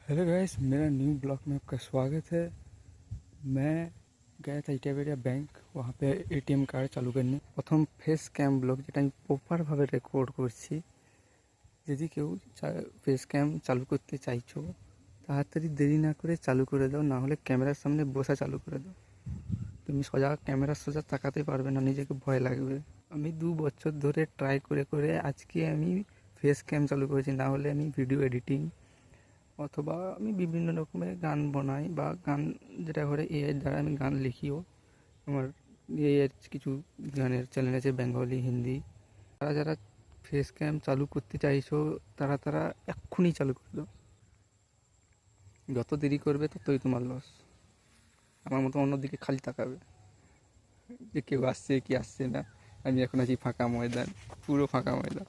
Hello guys, मेरा new blog में आपका स्वागत है। मैं गया था इटावेरिया बैंक, वहाँ पे एटीएम कार्ड चालू करने। प्रथम फेस कैम ब्लग যেটা আমি প্রপারভাবে রেকর্ড করছি। যদি কেউ ফেস ক্যাম চালু করতে চাইছো তাড়াতাড়ি দেরি না করে চালু করে দাও, না হলে ক্যামেরার সামনে বসে চালু করে দাও। তুমি সোজা ক্যামেরার সোজা তাকাতে পারবে না, নিজেকে ভয় লাগবে। আমি 2 বছর ধরে ট্রাই করে করে আজকে আমি ফেস ক্যাম চালু করেছি, না হলে আমি ভিডিও এডিটিং অথবা আমি বিভিন্ন রকমের গান বানাই বা গান যেটা করে এআই দ্বারা আমি গান লিখিও। আমার এআইয়ের কিছু গানের চ্যানেল আছে, বেঙ্গলি, হিন্দি। তারা যারা ফেস ক্যাম চালু করতে চাইছো তারা এক্ষুনি চালু করে দাও। যত দেরি করবে ততই তোমার লস। আমার মতো অন্যদিকে খালি তাকাবে যে কেউ আসছে কি আসছে না। আমি এখন আছি ফাঁকা ময়দান, পুরো ফাঁকা ময়দান।